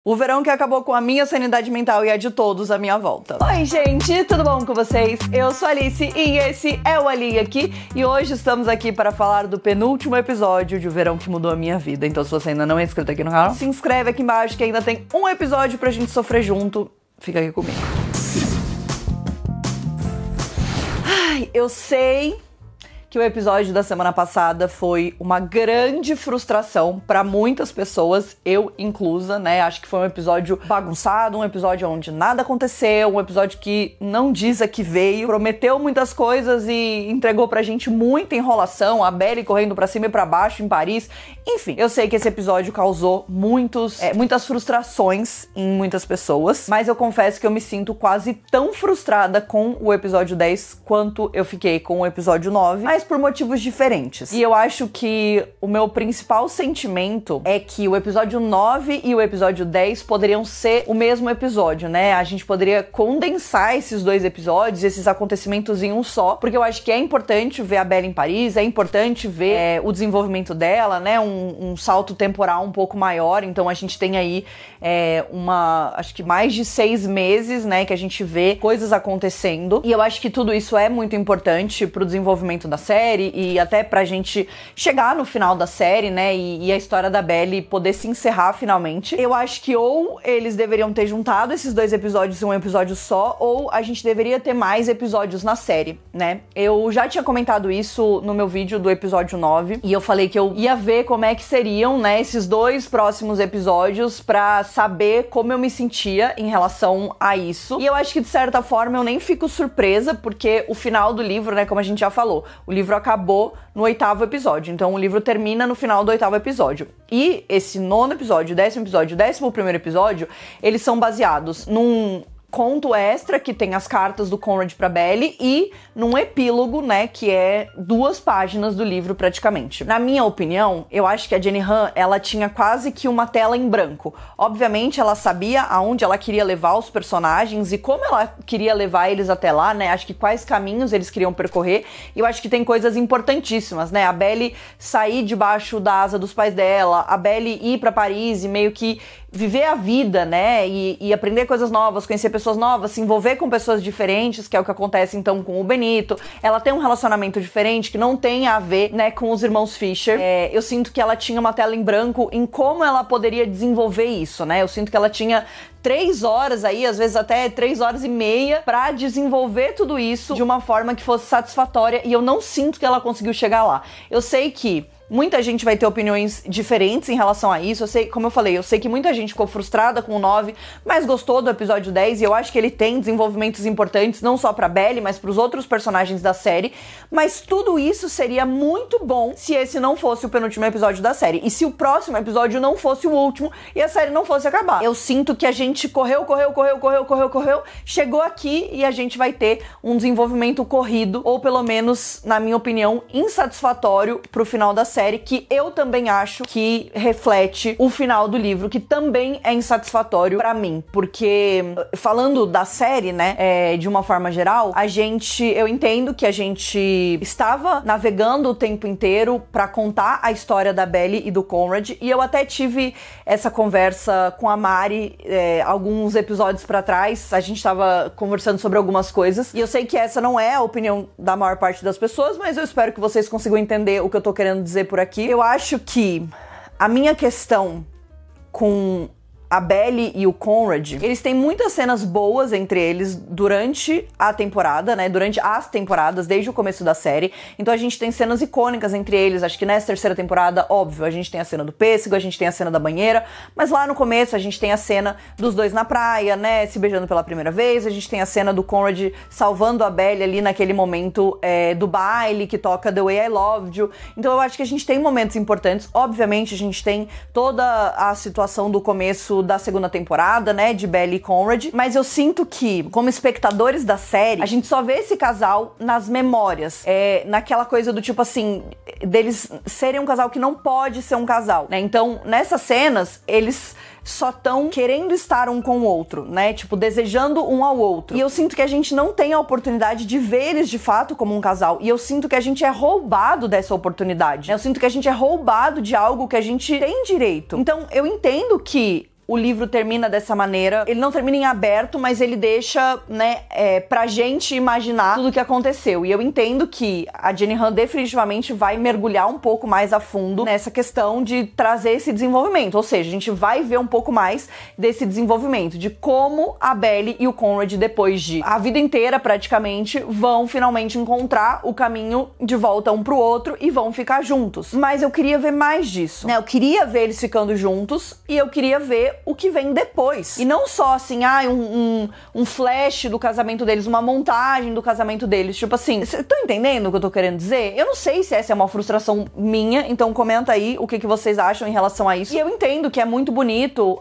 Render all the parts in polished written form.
O verão que acabou com a minha sanidade mental e a de todos à minha volta. Oi, gente, tudo bom com vocês? Eu sou a Alice e esse é o Ali aqui. E hoje estamos aqui para falar do penúltimo episódio de O Verão que Mudou a Minha Vida. Então, se você ainda não é inscrito aqui no canal, se inscreve aqui embaixo que ainda tem um episódio pra gente sofrer junto. Fica aqui comigo. Ai, eu sei que o episódio da semana passada foi uma grande frustração pra muitas pessoas, eu inclusa, né? Acho que foi um episódio bagunçado, um episódio onde nada aconteceu, um episódio que não diz a que veio, prometeu muitas coisas e entregou pra gente muita enrolação, a Belly correndo pra cima e pra baixo em Paris. Enfim, eu sei que esse episódio causou muitas frustrações em muitas pessoas, mas eu confesso que eu me sinto quase tão frustrada com o episódio 10 quanto eu fiquei com o episódio 9, mas por motivos diferentes. E eu acho que o meu principal sentimento é que o episódio 9 e o episódio 10 poderiam ser o mesmo episódio, né? A gente poderia condensar esses dois episódios, esses acontecimentos em um só, porque eu acho que é importante ver a Bella em Paris, é importante ver o desenvolvimento dela, né? Um salto temporal um pouco maior, então a gente tem aí acho que mais de 6 meses, né, que a gente vê coisas acontecendo, e eu acho que tudo isso é muito importante pro desenvolvimento da série e até pra gente chegar no final da série, né, e a história da Belly poder se encerrar finalmente. Eu acho que ou eles deveriam ter juntado esses dois episódios em um episódio só, ou a gente deveria ter mais episódios na série, né. Eu já tinha comentado isso no meu vídeo do episódio 9, e eu falei que eu ia ver como é que seriam, né, esses dois próximos episódios pra saber como eu me sentia em relação a isso. E eu acho que, de certa forma, eu nem fico surpresa, porque o final do livro, né, como a gente já falou, o livro acabou no 8º episódio, então o livro termina no final do 8º episódio. E esse 9º episódio, 10º episódio, 11º episódio, eles são baseados num conto extra que tem as cartas do Conrad pra Belly e num epílogo, né, que é 2 páginas do livro praticamente. Na minha opinião, eu acho que a Jenny Han, ela tinha quase que uma tela em branco. Obviamente, ela sabia aonde ela queria levar os personagens e como ela queria levar eles até lá, né, acho que quais caminhos eles queriam percorrer, e eu acho que tem coisas importantíssimas, né, a Belly sair debaixo da asa dos pais dela, a Belly ir pra Paris e meio que viver a vida, né, e aprender coisas novas, conhecer pessoas novas, se envolver com pessoas diferentes, que é o que acontece então com o Benito. Ela tem um relacionamento diferente que não tem a ver, né, com os irmãos Fisher. Eu sinto que ela tinha uma tela em branco em como ela poderia desenvolver isso, né, eu sinto que ela tinha 3 horas aí, às vezes até 3 horas e meia, pra desenvolver tudo isso de uma forma que fosse satisfatória, e eu não sinto que ela conseguiu chegar lá. Eu sei que muita gente vai ter opiniões diferentes em relação a isso. Eu sei, como eu falei, eu sei que muita gente ficou frustrada com o 9, mas gostou do episódio 10, e eu acho que ele tem desenvolvimentos importantes, não só pra Belly, mas pros outros personagens da série. Mas tudo isso seria muito bom se esse não fosse o penúltimo episódio da série, e se o próximo episódio não fosse o último, e a série não fosse acabar. Eu sinto que a gente correu, chegou aqui e a gente vai ter um desenvolvimento corrido, ou pelo menos, na minha opinião, insatisfatório pro final da série, que eu também acho que reflete o final do livro, que também é insatisfatório pra mim, porque falando da série, né, de uma forma geral, eu entendo que a gente estava navegando o tempo inteiro pra contar a história da Belly e do Conrad, e eu até tive essa conversa com a Mari alguns episódios pra trás. A gente tava conversando sobre algumas coisas, e eu sei que essa não é a opinião da maior parte das pessoas, mas eu espero que vocês consigam entender o que eu tô querendo dizer por aqui. Eu acho que a minha questão com a Belly e o Conrad, eles têm muitas cenas boas entre eles durante a temporada, né, durante as temporadas, desde o começo da série. Então a gente tem cenas icônicas entre eles. Acho que nessa 3ª temporada, óbvio, a gente tem a cena do pêssego, a gente tem a cena da banheira, mas lá no começo a gente tem a cena dos dois na praia, né, se beijando pela primeira vez. A gente tem a cena do Conrad salvando a Belly ali naquele momento do baile, que toca The Way I Loved You. Então eu acho que a gente tem momentos importantes. Obviamente a gente tem toda a situação do começo da 2ª temporada, né, de Belly e Conrad, mas eu sinto que, como espectadores da série, a gente só vê esse casal nas memórias, naquela coisa do tipo assim, deles serem um casal que não pode ser um casal, né, então nessas cenas, eles só estão querendo estar um com o outro, né? Tipo, desejando um ao outro. E eu sinto que a gente não tem a oportunidade de ver eles de fato como um casal. E eu sinto que a gente é roubado dessa oportunidade. Eu sinto que a gente é roubado de algo que a gente tem direito. Então, eu entendo que o livro termina dessa maneira. Ele não termina em aberto, mas ele deixa, né, pra gente imaginar tudo o que aconteceu. E eu entendo que a Jenny Han definitivamente vai mergulhar um pouco mais a fundo nessa questão de trazer esse desenvolvimento. Ou seja, a gente vai ver um pouco mais desse desenvolvimento, de como a Belly e o Conrad, depois de a vida inteira praticamente, vão finalmente encontrar o caminho de volta um pro outro e vão ficar juntos. Mas eu queria ver mais disso, né? Eu queria ver eles ficando juntos e eu queria ver o que vem depois. E não só assim, um flash do casamento deles, uma montagem do casamento deles. Tipo assim, vocês estão entendendo o que eu tô querendo dizer? Eu não sei se essa é uma frustração minha, então comenta aí o que vocês acham em relação a isso. E eu entendo que é muito bonito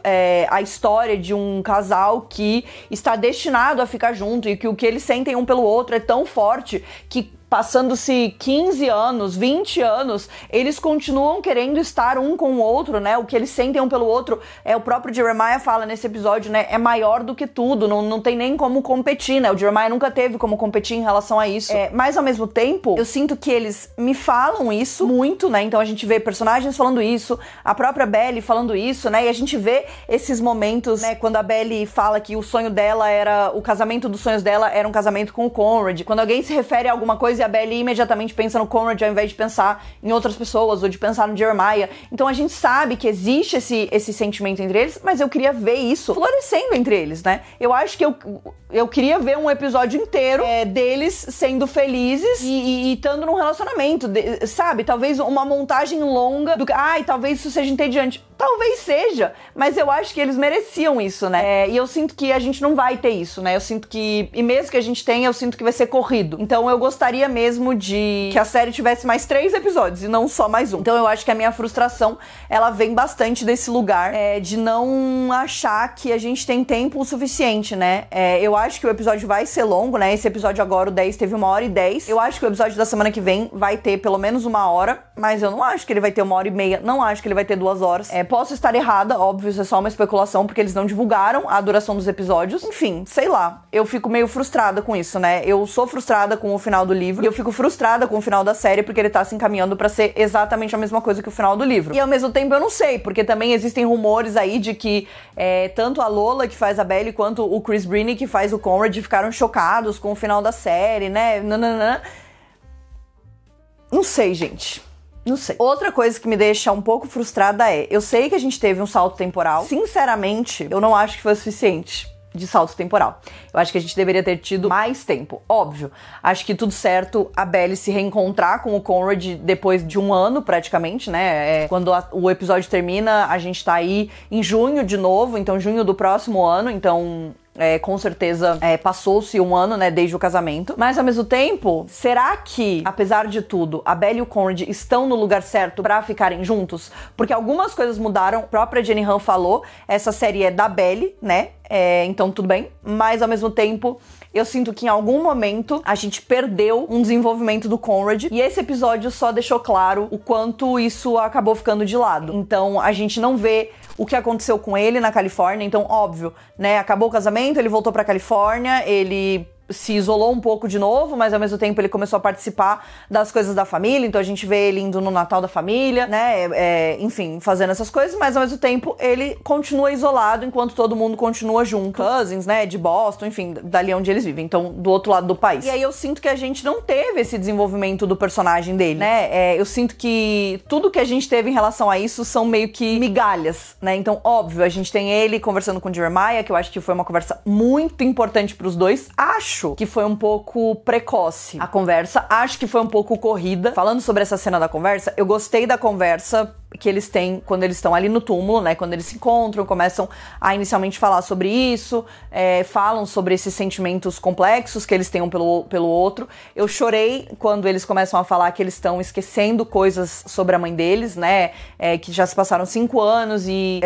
a história de um casal que está destinado a ficar junto e que o que eles sentem um pelo outro é tão forte que passando-se 15 anos, 20 anos, eles continuam querendo estar um com o outro, né? O que eles sentem um pelo outro, o próprio Jeremiah fala nesse episódio, né? É maior do que tudo, não tem nem como competir, né? O Jeremiah nunca teve como competir em relação a isso. Mas ao mesmo tempo, eu sinto que eles me falam isso muito, né? Então a gente vê personagens falando isso, a própria Belly falando isso, né? E a gente vê esses momentos, né? Quando a Belly fala que o sonho dela era, o casamento dos sonhos dela era um casamento com o Conrad. Quando alguém se refere a alguma coisa e a Belly imediatamente pensa no Conrad ao invés de pensar em outras pessoas ou de pensar no Jeremiah. Então a gente sabe que existe esse sentimento entre eles, mas eu queria ver isso florescendo entre eles, né? Eu acho que eu queria ver um episódio inteiro deles sendo felizes e estando num relacionamento, sabe? Talvez uma montagem longa do que, talvez isso seja entediante. Talvez seja, mas eu acho que eles mereciam isso, né? E eu sinto que a gente não vai ter isso, né? Eu sinto que, e mesmo que a gente tenha, eu sinto que vai ser corrido. Então eu gostaria mesmo de que a série tivesse mais 3 episódios e não só mais um. Então eu acho que a minha frustração, ela vem bastante desse lugar de não achar que a gente tem tempo o suficiente, né? Eu acho que o episódio vai ser longo, né? Esse episódio agora, o 10, teve 1h10. Eu acho que o episódio da semana que vem vai ter pelo menos 1 hora, mas eu não acho que ele vai ter 1h30, não acho que ele vai ter 2 horas. Posso estar errada, óbvio, isso é só uma especulação, porque eles não divulgaram a duração dos episódios. Enfim, sei lá, eu fico meio frustrada com isso, né? Eu sou frustrada com o final do livro, e eu fico frustrada com o final da série, porque ele tá se encaminhando pra ser exatamente a mesma coisa que o final do livro. E ao mesmo tempo eu não sei, porque também existem rumores aí de que tanto a Lola, que faz a Belly, quanto o Chris Breen, que faz o Conrad, ficaram chocados com o final da série, né? Não sei, gente. Não sei. Outra coisa que me deixa um pouco frustrada eu sei que a gente teve um salto temporal. Sinceramente, eu não acho que foi o suficiente de salto temporal. Eu acho que a gente deveria ter tido mais tempo. Óbvio, acho que tudo certo a Belly se reencontrar com o Conrad depois de 1 ano, praticamente, né? Quando o episódio termina, a gente tá aí em junho de novo, então junho do próximo ano, então... com certeza passou-se 1 ano, né, desde o casamento. Mas ao mesmo tempo, será que, apesar de tudo, a Belly e o Conrad estão no lugar certo pra ficarem juntos? Porque algumas coisas mudaram, a própria Jenny Han falou, essa série é da Belly, né? Então tudo bem. Mas ao mesmo tempo, eu sinto que em algum momento a gente perdeu um desenvolvimento do Conrad. E esse episódio só deixou claro o quanto isso acabou ficando de lado. Então a gente não vê o que aconteceu com ele na Califórnia. Então, óbvio, né? Acabou o casamento, ele voltou pra Califórnia, ele se isolou um pouco de novo, mas ao mesmo tempo ele começou a participar das coisas da família, então a gente vê ele indo no Natal da família, né, enfim, fazendo essas coisas, mas ao mesmo tempo ele continua isolado enquanto todo mundo continua junto. Cousins, né, de Boston, enfim, dali onde eles vivem, então do outro lado do país. E aí eu sinto que a gente não teve esse desenvolvimento do personagem dele, né, eu sinto que tudo que a gente teve em relação a isso são meio que migalhas, né, então óbvio, a gente tem ele conversando com o Jeremiah, que eu acho que foi uma conversa muito importante pros dois. Acho que foi um pouco precoce a conversa, acho que foi um pouco corrida. Falando sobre essa cena da conversa, eu gostei da conversa que eles têm quando eles estão ali no túmulo, né, quando eles se encontram, começam a inicialmente falar sobre isso, falam sobre esses sentimentos complexos que eles têm um pelo outro. Eu chorei quando eles começam a falar que eles estão esquecendo coisas sobre a mãe deles, né, que já se passaram 5 anos e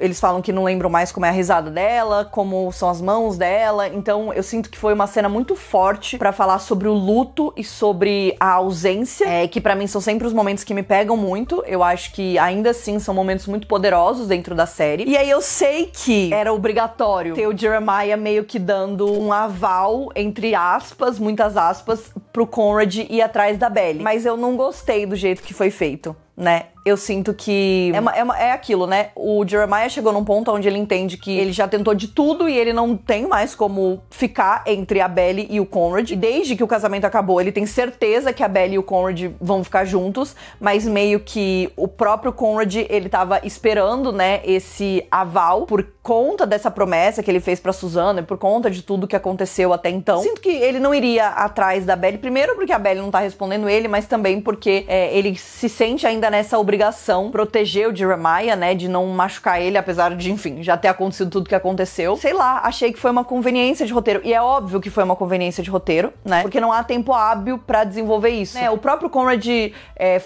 eles falam que não lembram mais como é a risada dela, como são as mãos dela. Então eu sinto que foi uma cena muito forte pra falar sobre o luto e sobre a ausência, que pra mim são sempre os momentos que me pegam muito. Eu acho que ainda assim são momentos muito poderosos dentro da série. E aí eu sei que era obrigatório ter o Jeremiah meio que dando um aval, entre aspas, muitas aspas, pro Conrad ir atrás da Belly. Mas eu não gostei do jeito que foi feito, né? eu sinto que é aquilo, né? O Jeremiah chegou num ponto onde ele entende que ele já tentou de tudo e ele não tem mais como ficar entre a Belly e o Conrad. E desde que o casamento acabou, ele tem certeza que a Belly e o Conrad vão ficar juntos, mas meio que o próprio Conrad, ele tava esperando, né, esse aval por conta dessa promessa que ele fez pra Susana e por conta de tudo que aconteceu até então. Sinto que ele não iria atrás da Belly, primeiro porque a Belly não tá respondendo ele, mas também porque ele se sente ainda nessa obrigação proteger o Jeremiah, né, de não machucar ele, apesar de, enfim, já ter acontecido tudo que aconteceu. Sei lá, achei que foi uma conveniência de roteiro, e é óbvio que foi uma conveniência de roteiro, né, porque não há tempo hábil pra desenvolver isso, né. O próprio Conrad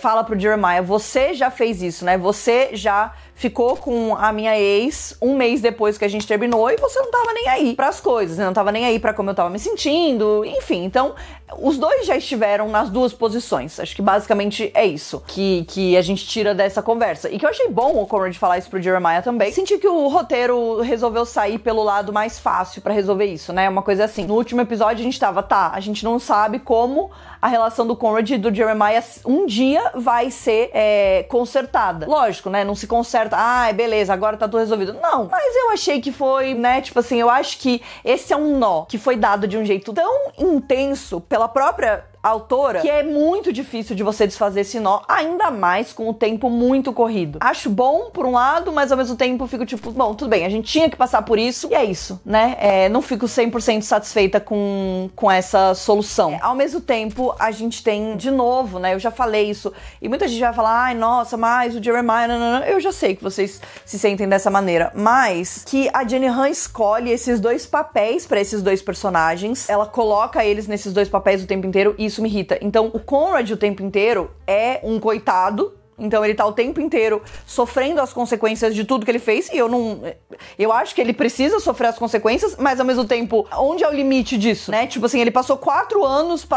fala pro Jeremiah, você já fez isso, né, você já ficou com a minha ex um mês depois que a gente terminou e você não tava nem aí pras coisas, né? Não tava nem aí pra como eu tava me sentindo, enfim. Então, os dois já estiveram nas duas posições. Acho que basicamente é isso que a gente tira dessa conversa. E que eu achei bom o Conrad falar isso pro Jeremiah também. Senti que o roteiro resolveu sair pelo lado mais fácil pra resolver isso, né? Uma coisa assim. No último episódio a gente tava, a gente não sabe como a relação do Conrad e do Jeremiah um dia vai ser consertada. Lógico, né? Não se conserta, beleza, agora tá tudo resolvido. Não, mas eu achei que foi, né, tipo assim, eu acho que esse é um nó que foi dado de um jeito tão intenso pela própria autora, que é muito difícil de você desfazer esse nó, ainda mais com o tempo muito corrido. Acho bom por um lado, mas ao mesmo tempo fico tipo, bom, tudo bem, a gente tinha que passar por isso, e é isso, né? Não fico 100% satisfeita com essa solução. Ao mesmo tempo, a gente tem, de novo, né, eu já falei isso, e muita gente vai falar, ai, nossa, mas o Jeremiah, não. Eu já sei que vocês se sentem dessa maneira, mas que a Jenny Han escolhe esses dois papéis pra esses dois personagens, ela coloca eles nesses dois papéis o tempo inteiro, e isso me irrita. Então, o Conrad o tempo inteiro é um coitado. Então ele tá o tempo inteiro sofrendo as consequências de tudo que ele fez, e eu acho que ele precisa sofrer as consequências, mas ao mesmo tempo, onde é o limite disso, né? Tipo assim, ele passou 4 anos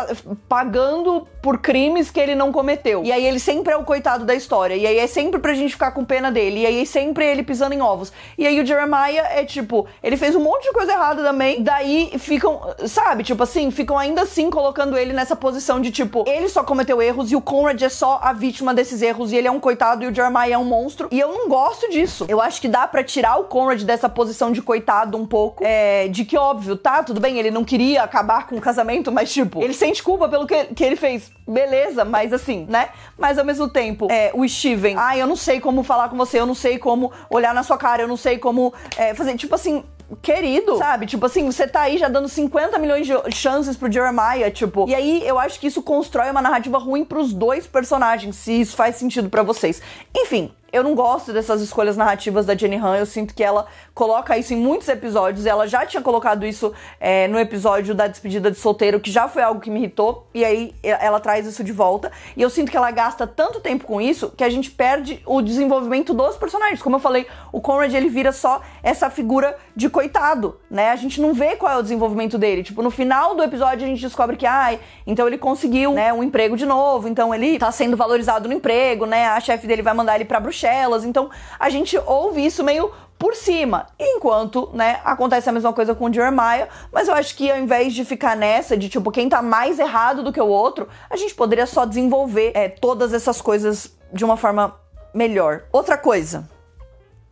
pagando por crimes que ele não cometeu, e aí ele sempre é o coitado da história, e aí é sempre pra gente ficar com pena dele, e aí é sempre ele pisando em ovos. E aí o Jeremiah é tipo, ele fez um monte de coisa errada também, daí ficam, sabe, tipo assim, ficam ainda assim colocando ele nessa posição de tipo, ele só cometeu erros e o Conrad é só a vítima desses erros, e ele é um coitado e o Jeremiah é um monstro, e eu não gosto disso. Eu acho que dá pra tirar o Conrad dessa posição de coitado um pouco, de que óbvio, tudo bem, ele não queria acabar com o casamento, mas tipo, ele sente culpa pelo que ele fez, beleza, mas assim, né? Mas ao mesmo tempo, o Steven, eu não sei como falar com você, eu não sei como olhar na sua cara, eu não sei como fazer, tipo assim, querido, sabe? Tipo assim, você tá aí já dando 50 milhões de chances pro Jeremiah, tipo, e aí eu acho que isso constrói uma narrativa ruim pros dois personagens, se isso faz sentido pra vocês. Enfim, eu não gosto dessas escolhas narrativas da Jenny Han, eu sinto que ela coloca isso em muitos episódios, ela já tinha colocado isso no episódio da despedida de solteiro, que já foi algo que me irritou, e aí ela traz isso de volta, e eu sinto que ela gasta tanto tempo com isso, que a gente perde o desenvolvimento dos personagens. Como eu falei, o Conrad, ele vira só essa figura de coitado, né? A gente não vê qual é o desenvolvimento dele, tipo, no final do episódio a gente descobre que, então ele conseguiu, né, um emprego de novo, então ele tá sendo valorizado no emprego, né, a chefe dele vai mandar ele pra Bruxelas. Então a gente ouve isso meio por cima, enquanto, né, acontece a mesma coisa com o Jeremiah, mas eu acho que ao invés de ficar nessa de tipo, quem tá mais errado do que o outro, a gente poderia só desenvolver todas essas coisas de uma forma melhor. Outra coisa,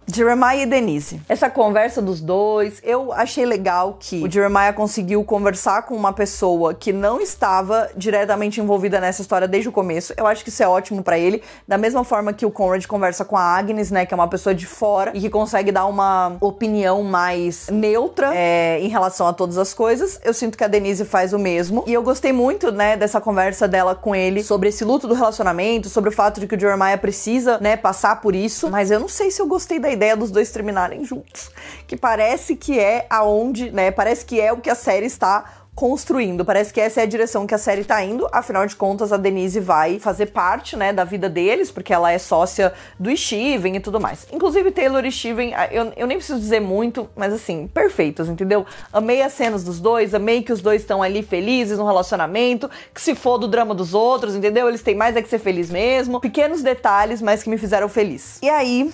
Jeremiah e Denise. Essa conversa dos dois, eu achei legal que o Jeremiah conseguiu conversar com uma pessoa que não estava diretamente envolvida nessa história desde o começo. Eu acho que isso é ótimo pra ele, da mesma forma que o Conrad conversa com a Agnes, né, que é uma pessoa de fora e que consegue dar uma opinião mais neutra em relação a todas as coisas. Eu sinto que a Denise faz o mesmo, e eu gostei muito, né, dessa conversa dela com ele sobre esse luto do relacionamento, sobre o fato de que o Jeremiah precisa, né, passar por isso, mas eu não sei se eu gostei da ideia dos dois terminarem juntos, que parece que é aonde, né, parece que é o que a série está construindo, parece que essa é a direção que a série tá indo. Afinal de contas, a Denise vai fazer parte, né, da vida deles, porque ela é sócia do Steven e tudo mais. Inclusive, Taylor e Steven, eu nem preciso dizer muito, mas assim, perfeitos, entendeu? Amei as cenas dos dois, amei que os dois estão ali felizes no relacionamento, que se for do drama dos outros, entendeu? Eles têm mais que ser feliz mesmo. Pequenos detalhes, mas que me fizeram feliz. E aí,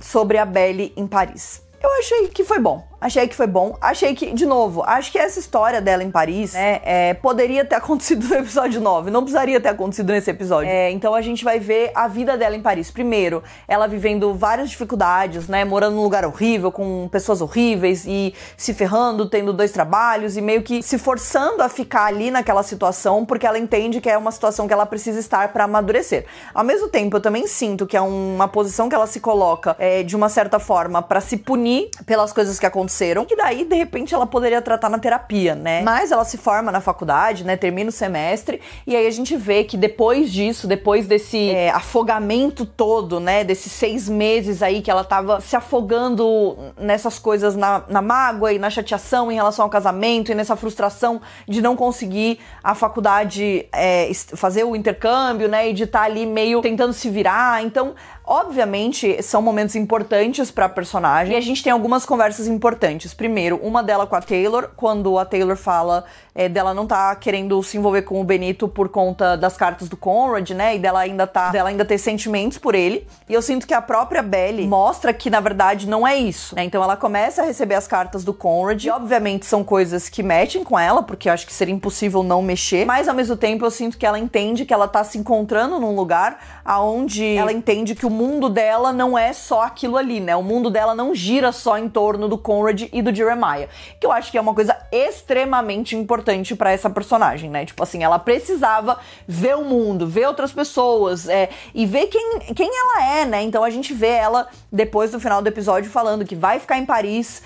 sobre a Belly em Paris. Eu achei que foi bom. achei que foi bom. Achei que, de novo, acho que essa história dela em Paris, né, poderia ter acontecido no episódio 9, não precisaria ter acontecido nesse episódio. Então a gente vai ver a vida dela em Paris. Primeiro, ela vivendo várias dificuldades, né, morando num lugar horrível, com pessoas horríveis e se ferrando, tendo 2 trabalhos e meio que se forçando a ficar ali naquela situação porque ela entende que é uma situação que ela precisa estar pra amadurecer. Ao mesmo tempo, eu também sinto que é uma posição que ela se coloca de uma certa forma pra se punir pelas coisas que aconteceram, que daí, de repente, ela poderia tratar na terapia, né? Mas ela se forma na faculdade, né, termina o semestre, e aí a gente vê que depois disso, depois desse afogamento todo, né, desses 6 meses aí que ela tava se afogando nessas coisas, na mágoa e na chateação em relação ao casamento e nessa frustração de não conseguir a faculdade fazer o intercâmbio, né, e de estar ali meio tentando se virar. Então, obviamente, são momentos importantes pra personagem e a gente tem algumas conversas importantes. Primeiro, uma dela com a Taylor, quando a Taylor fala dela não tá querendo se envolver com o Benito por conta das cartas do Conrad, né, e dela ainda ter sentimentos por ele. E eu sinto que a própria Belly mostra que, na verdade, não é isso, né? Então ela começa a receber as cartas do Conrad e, obviamente, são coisas que mexem com ela, porque eu acho que seria impossível não mexer, mas, ao mesmo tempo, eu sinto que ela entende que ela tá se encontrando num lugar aonde ela entende que o mundo dela não é só aquilo ali, né? O mundo dela não gira só em torno do Conrad e do Jeremiah, que eu acho que é uma coisa extremamente importante pra essa personagem, né? Tipo assim, ela precisava ver o mundo, ver outras pessoas, e ver quem ela é, né? Então a gente vê ela, depois do final do episódio, falando que vai ficar em Paris,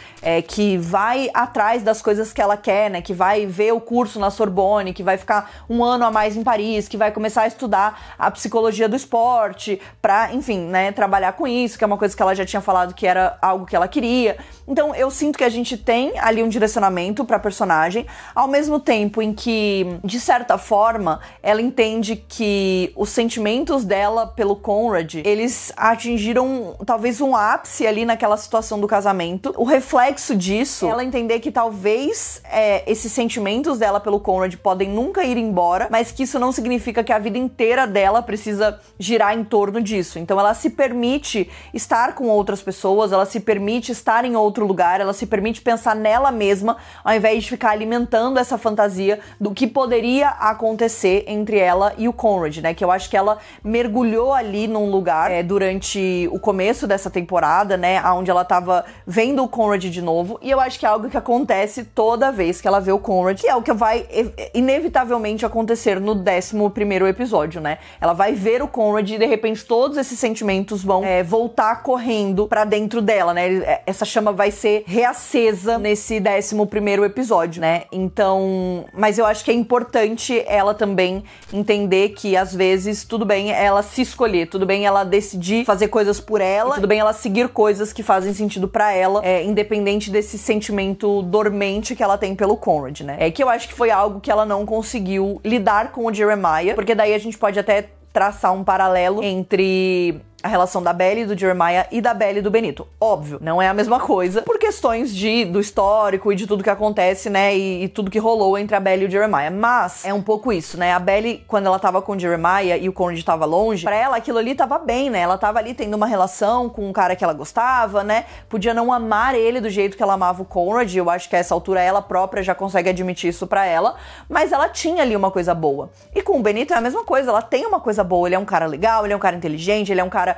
que vai atrás das coisas que ela quer, né? Que vai ver o curso na Sorbonne, que vai ficar 1 ano a mais em Paris, que vai começar a estudar a psicologia do esporte pra, enfim, né, trabalhar com isso, que é uma coisa que ela já tinha falado que era algo que ela queria. Então eu sinto que a gente tem ali um direcionamento pra personagem, ao mesmo tempo em que, de certa forma, ela entende que os sentimentos dela pelo Conrad, eles atingiram talvez um ápice ali naquela situação do casamento. O reflexo disso, ela entender que talvez esses sentimentos dela pelo Conrad podem nunca ir embora, mas que isso não significa que a vida inteira dela precisa girar em torno disso. Então ela se permite estar com outras pessoas, ela se permite estar em outro lugar, ela se permite pensar nela mesma, ao invés de ficar alimentando essa fantasia do que poderia acontecer entre ela e o Conrad, né? Que eu acho que ela mergulhou ali num lugar durante o começo dessa temporada, né? Onde ela tava vendo o Conrad de novo, e eu acho que é algo que acontece toda vez que ela vê o Conrad, que é o que vai inevitavelmente acontecer no 11º episódio, né? Ela vai ver o Conrad e, de repente, todos esses sentimentos vão voltar correndo pra dentro dela, né? Essa chama vai ser reacesa nesse 11º episódio, né? Então, mas eu acho que é importante ela também entender que, às vezes, tudo bem ela se escolher, tudo bem ela decidir fazer coisas por ela, tudo bem ela seguir coisas que fazem sentido pra ela, independente desse sentimento dormente que ela tem pelo Conrad, né? Que eu acho que foi algo que ela não conseguiu lidar com o Jeremiah, porque daí a gente pode até traçar um paralelo entre a relação da Belly, do Jeremiah e da Belly e do Benito. Óbvio, não é a mesma coisa por questões do histórico e de tudo que acontece, né, e tudo que rolou entre a Belly e o Jeremiah. Mas é um pouco isso, né, a Belly, quando ela tava com o Jeremiah e o Conrad tava longe, pra ela aquilo ali tava bem, né, ela tava ali tendo uma relação com um cara que ela gostava, né, podia não amar ele do jeito que ela amava o Conrad, eu acho que a essa altura ela própria já consegue admitir isso pra ela, mas ela tinha ali uma coisa boa. E com o Benito é a mesma coisa, ela tem uma coisa boa, ele é um cara legal, ele é um cara inteligente, ele é um cara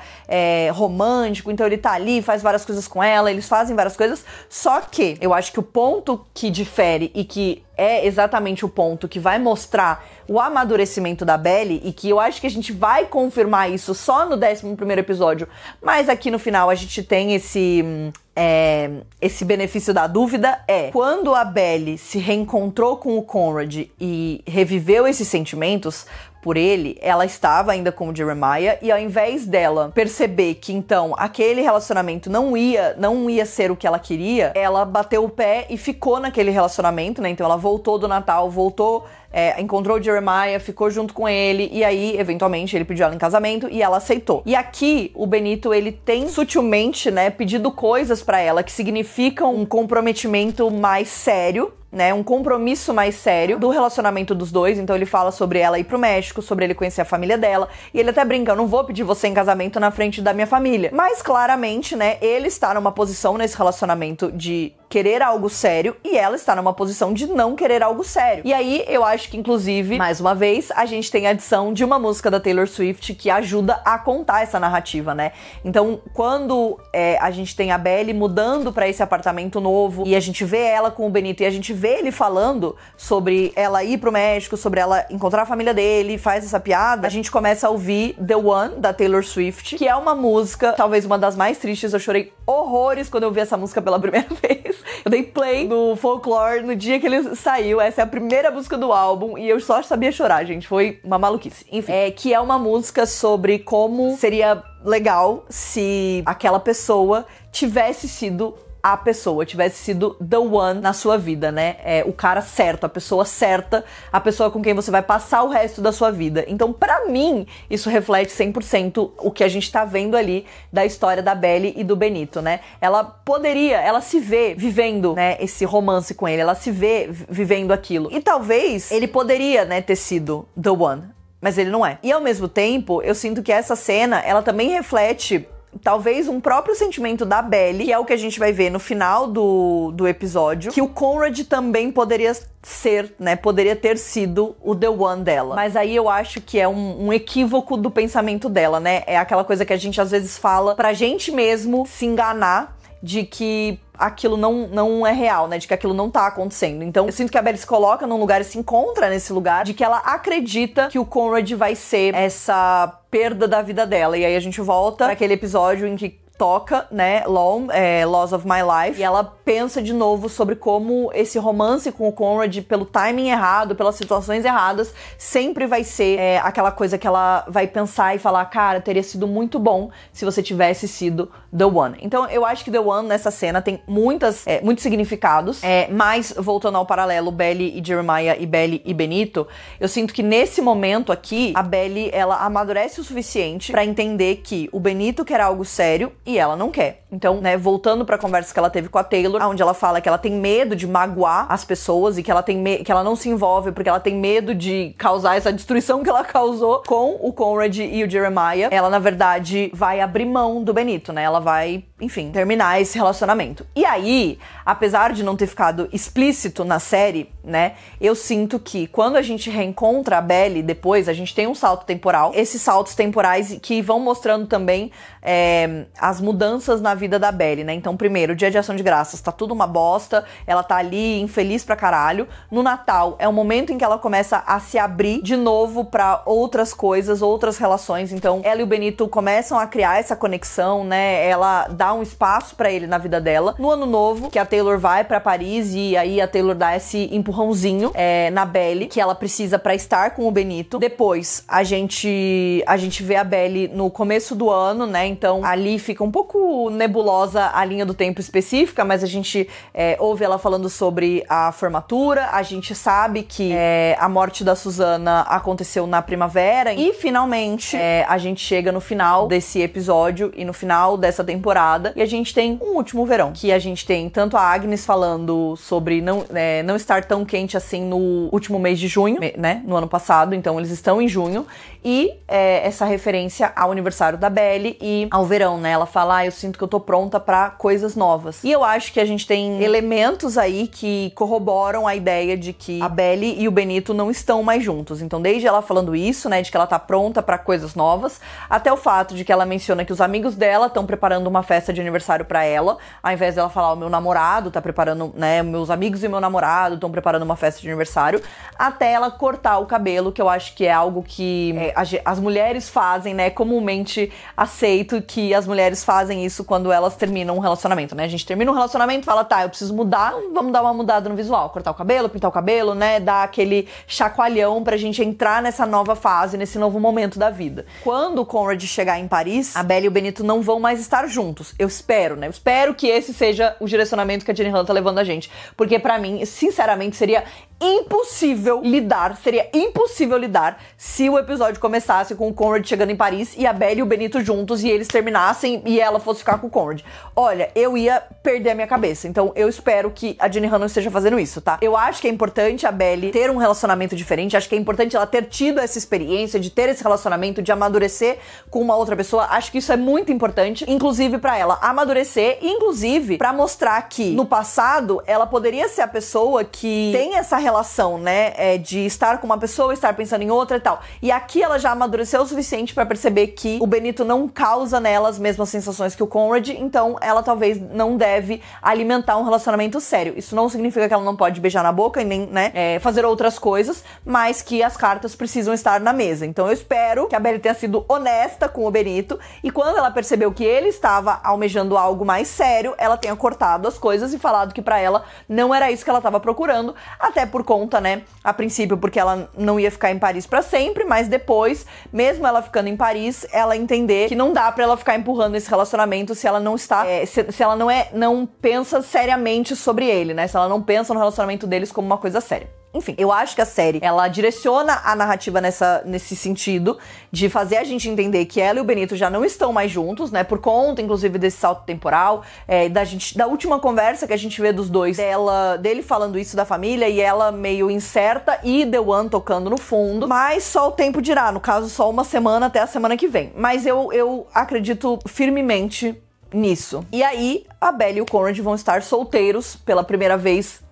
romântico, então ele tá ali, faz várias coisas com ela, eles fazem várias coisas, só que eu acho que o ponto que difere e que é exatamente o ponto que vai mostrar o amadurecimento da Belly, e que eu acho que a gente vai confirmar isso só no 11º episódio, mas aqui no final a gente tem esse benefício da dúvida, quando a Belly se reencontrou com o Conrad e reviveu esses sentimentos por ele, ela estava ainda com o Jeremiah, e ao invés dela perceber que então aquele relacionamento não ia ser o que ela queria, ela bateu o pé e ficou naquele relacionamento, né? Então ela voltou do Natal, encontrou o Jeremiah, ficou junto com ele, e aí, eventualmente, ele pediu ela em casamento e ela aceitou. E aqui, o Benito, ele tem sutilmente, né, pedido coisas pra ela que significam um comprometimento mais sério, né, um compromisso mais sério do relacionamento dos dois. Então ele fala sobre ela ir pro México, sobre ele conhecer a família dela, e ele até brinca, eu não vou pedir você em casamento na frente da minha família. Mas claramente, né, ele está numa posição nesse relacionamento de querer algo sério e ela está numa posição de não querer algo sério. E aí eu acho que, inclusive, mais uma vez, a gente tem a adição de uma música da Taylor Swift que ajuda a contar essa narrativa, né? Então, quando a gente tem a Belle mudando pra esse apartamento novo e a gente vê ela com o Benito e a gente vê ele falando sobre ela ir pro México, sobre ela encontrar a família dele, faz essa piada, a gente começa a ouvir The One, da Taylor Swift, que é uma música, talvez uma das mais tristes. Eu chorei horrores quando eu vi essa música pela primeira vez. Eu dei play no Folklore no dia que ele saiu. Essa é a primeira música do álbum e eu só sabia chorar, gente. Foi uma maluquice. Enfim, que é uma música sobre como seria legal se aquela pessoa tivesse sido a pessoa, tivesse sido the one na sua vida, né? O cara certo, a pessoa certa, a pessoa com quem você vai passar o resto da sua vida. Então, pra mim, isso reflete 100% o que a gente tá vendo ali da história da Belle e do Benito, né? Ela se vê vivendo, né, esse romance com ele, ela se vê vivendo aquilo. E talvez ele poderia, né, ter sido the one, mas ele não é. E ao mesmo tempo, eu sinto que essa cena, ela também reflete talvez um próprio sentimento da Belle, que é o que a gente vai ver no final do episódio, que o Conrad também poderia ser, né, poderia ter sido o the one dela. Mas aí eu acho que é um equívoco do pensamento dela, né? É aquela coisa que a gente às vezes fala pra gente mesmo se enganar de que aquilo não é real, né? De que aquilo não tá acontecendo. Então, eu sinto que a Belle se coloca num lugar e se encontra nesse lugar de que ela acredita que o Conrad vai ser essa perda da vida dela. E aí a gente volta pra aquele episódio em que toca, né, Loss of My Life, e ela pensa de novo sobre como esse romance com o Conrad, pelo timing errado, pelas situações erradas, sempre vai ser aquela coisa que ela vai pensar e falar, cara, teria sido muito bom se você tivesse sido The One. Então, eu acho que The One, nessa cena, tem muitos significados, mas, voltando ao paralelo Belle e Jeremiah e Belle e Benito, eu sinto que nesse momento aqui, a Belle, ela amadurece o suficiente pra entender que o Benito quer algo sério e ela não quer. Então, né, voltando pra conversa que ela teve com a Taylor, onde ela fala que ela tem medo de magoar as pessoas e que ela que ela não se envolve porque ela tem medo de causar essa destruição que ela causou com o Conrad e o Jeremiah, ela, na verdade, vai abrir mão do Benito, né? Ela vai, enfim, terminar esse relacionamento. E aí, apesar de não ter ficado explícito na série, né, eu sinto que quando a gente reencontra a Belle depois, a gente tem um salto temporal. Esses saltos temporais que vão mostrando também as mudanças na vida da Belle, né? Então, primeiro, o Dia de Ação de Graças tá tudo uma bosta, ela tá ali infeliz pra caralho. No Natal, é o momento em que ela começa a se abrir de novo pra outras coisas, outras relações. Então, ela e o Benito começam a criar essa conexão, né? Ela dá um espaço pra ele na vida dela. No Ano Novo, que a Taylor vai pra Paris e aí a Taylor dá esse empurrãozinho na Belle, que ela precisa pra estar com o Benito. Depois, a gente vê a Belle no começo do ano, né? Então, ali fica um pouco nebulosa a linha do tempo específica, mas a gente ouve ela falando sobre a formatura, a gente sabe que a morte da Susana aconteceu na primavera e, finalmente, a gente chega no final desse episódio e no final dessa temporada e a gente tem um último verão, que a gente tem tanto a Agnes falando sobre não estar tão quente assim no último mês de junho, né, no ano passado, então eles estão em junho, e essa referência ao aniversário da Belle e ao verão, né? Ela fala, eu sinto que eu tô pronta pra coisas novas. E eu acho que a gente tem elementos aí que corroboram a ideia de que a Belle e o Benito não estão mais juntos. Então, desde ela falando isso, né, de que ela tá pronta pra coisas novas, até o fato de que ela menciona que os amigos dela estão preparando uma festa de aniversário pra ela, ao invés dela falar, o meu namorado tá preparando, né, meus amigos e meu namorado estão preparando uma festa de aniversário, até ela cortar o cabelo, que eu acho que é algo que as mulheres fazem, né, comumente aceito que as mulheres fazem isso quando elas terminam um relacionamento, né? A gente termina um relacionamento e fala, tá, eu preciso mudar, vamos dar uma mudada no visual, cortar o cabelo, pintar o cabelo, né? Dar aquele chacoalhão pra gente entrar nessa nova fase, nesse novo momento da vida. Quando o Conrad chegar em Paris, a Belle e o Benito não vão mais estar juntos. Eu espero, né? Eu espero que esse seja o direcionamento que a Jenny Han tá levando a gente. Porque pra mim, sinceramente, seria impossível lidar se o episódio começasse com o Conrad chegando em Paris e a Belle e o Benito juntos e eles terminassem e ela fosse ficar com o Conrad. Olha, eu ia perder a minha cabeça. Então eu espero que a Jenny Han não esteja fazendo isso, tá? Eu acho que é importante a Belle ter um relacionamento diferente, acho que é importante ela ter tido essa experiência de ter esse relacionamento, de amadurecer com uma outra pessoa. Acho que isso é muito importante, inclusive pra ela amadurecer, e inclusive pra mostrar que no passado ela poderia ser a pessoa que tem essa relação, né, de estar com uma pessoa, estar pensando em outra e tal. E aqui ela já amadureceu o suficiente pra perceber que o Benito não causa nela as mesmas sensações que o Conrad, então ela talvez não deve alimentar um relacionamento sério. Isso não significa que ela não pode beijar na boca e nem, né, fazer outras coisas, mas que as cartas precisam estar na mesa. Então eu espero que a Belle tenha sido honesta com o Benito e quando ela percebeu que ele estava almejando algo mais sério, ela tenha cortado as coisas e falado que pra ela não era isso que ela estava procurando, até por conta, né, a princípio porque ela não ia ficar em Paris pra sempre, mas depois, mesmo ela ficando em Paris, ela entender que não dá pra ela ficar empurrando esse relacionamento se ela não está, se ela não pensa seriamente sobre ele, né, se ela não pensa no relacionamento deles como uma coisa séria. Enfim, eu acho que a série, ela direciona a narrativa nesse sentido, de fazer a gente entender que ela e o Benito já não estão mais juntos, né, por conta, inclusive, desse salto temporal, da última conversa que a gente vê dos dois, dele falando isso da família, e ela meio incerta, e The One tocando no fundo, mas só o tempo dirá, no caso, só uma semana até a semana que vem. Mas eu acredito firmemente nisso. E aí, a Belle e o Conrad vão estar solteiros pela primeira vez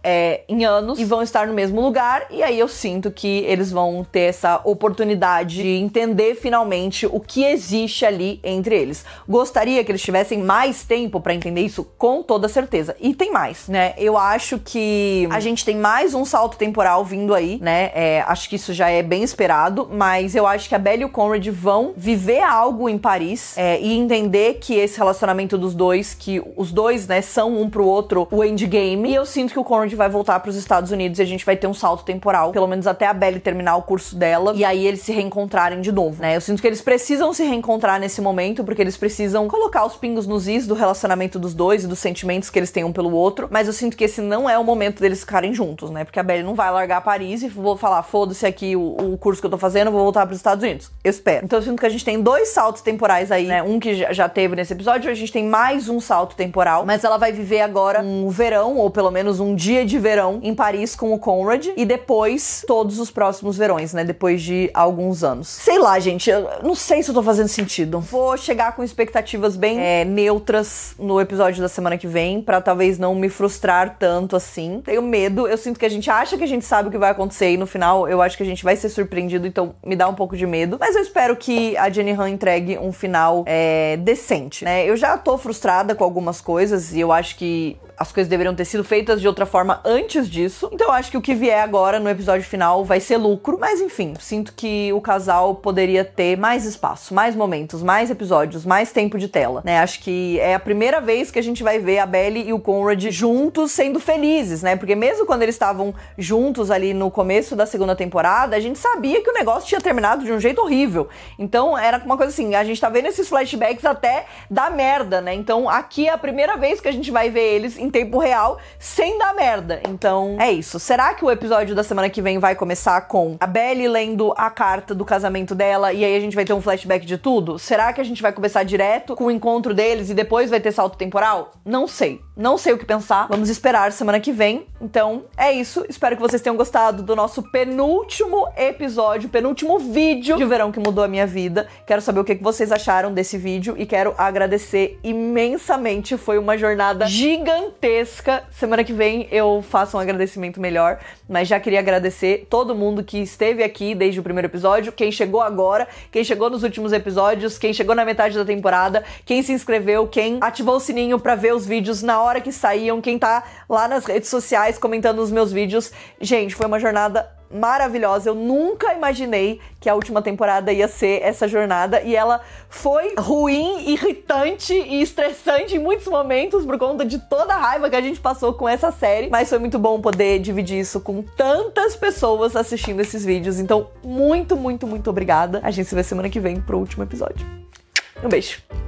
em anos e vão estar no mesmo lugar, e aí eu sinto que eles vão ter essa oportunidade de entender finalmente o que existe ali entre eles. Gostaria que eles tivessem mais tempo pra entender isso, com toda certeza. E tem mais, né? Eu acho que a gente tem mais um salto temporal vindo aí, né? Acho que isso já é bem esperado, mas eu acho que a Belle e o Conrad vão viver algo em Paris e entender que esse relacionamento dos dois, que os dois, né, são um pro outro o endgame, e eu sinto que o Conrad vai voltar pros Estados Unidos e a gente vai ter um salto temporal, pelo menos até a Belle terminar o curso dela, e aí eles se reencontrarem de novo, né? Eu sinto que eles precisam se reencontrar nesse momento, porque eles precisam colocar os pingos nos is do relacionamento dos dois e dos sentimentos que eles têm um pelo outro, mas eu sinto que esse não é o momento deles ficarem juntos, né? Porque a Belle não vai largar Paris e vou falar, foda-se aqui o curso que eu tô fazendo, vou voltar pros Estados Unidos. Eu espero. Então eu sinto que a gente tem dois saltos temporais aí, né? Um que já teve nesse episódio, a gente tem mais um salto temporal, mas ela vai viver agora um verão, ou pelo menos um dia de verão em Paris com o Conrad, e depois todos os próximos verões, né, depois de alguns anos. Sei lá, gente, eu não sei se eu tô fazendo sentido. Vou chegar com expectativas bem neutras no episódio da semana que vem, pra talvez não me frustrar tanto assim. Tenho medo, eu sinto que a gente acha que a gente sabe o que vai acontecer, e no final eu acho que a gente vai ser surpreendido, então me dá um pouco de medo, mas eu espero que a Jenny Han entregue um final decente, né. Eu já tô frustrada com algumas coisas, e eu acho que as coisas deveriam ter sido feitas de outra forma antes disso. Então eu acho que o que vier agora no episódio final vai ser lucro. Mas enfim, sinto que o casal poderia ter mais espaço, mais momentos, mais episódios, mais tempo de tela, né? Acho que é a primeira vez que a gente vai ver a Belle e o Conrad juntos sendo felizes, né? Porque mesmo quando eles estavam juntos ali no começo da segunda temporada, a gente sabia que o negócio tinha terminado de um jeito horrível. Então era uma coisa assim, a gente tá vendo esses flashbacks até da merda, né? Então aqui é a primeira vez que a gente vai ver eles em tempo real, sem dar merda. Então, é isso. Será que o episódio da semana que vem vai começar com a Belle lendo a carta do casamento dela e aí a gente vai ter um flashback de tudo? Será que a gente vai começar direto com o encontro deles e depois vai ter salto temporal? Não sei. Não sei o que pensar. Vamos esperar semana que vem. Então, é isso. Espero que vocês tenham gostado do nosso penúltimo episódio, penúltimo vídeo de Verão que Mudou a Minha Vida. Quero saber o que vocês acharam desse vídeo e quero agradecer imensamente. Foi uma jornada gigantesca. Semana que vem eu faço um agradecimento melhor, mas já queria agradecer todo mundo que esteve aqui desde o primeiro episódio, quem chegou agora, quem chegou nos últimos episódios, quem chegou na metade da temporada, quem se inscreveu, quem ativou o sininho pra ver os vídeos na hora que saíam, quem tá lá nas redes sociais comentando os meus vídeos. Gente, foi uma jornada maravilhosa. Eu nunca imaginei que a última temporada ia ser essa jornada, e ela foi ruim, irritante e estressante em muitos momentos por conta de toda a raiva que a gente passou com essa série, mas foi muito bom poder dividir isso com tantas pessoas assistindo esses vídeos. Então, muito, muito, muito obrigada. A gente se vê semana que vem pro último episódio. Um beijo!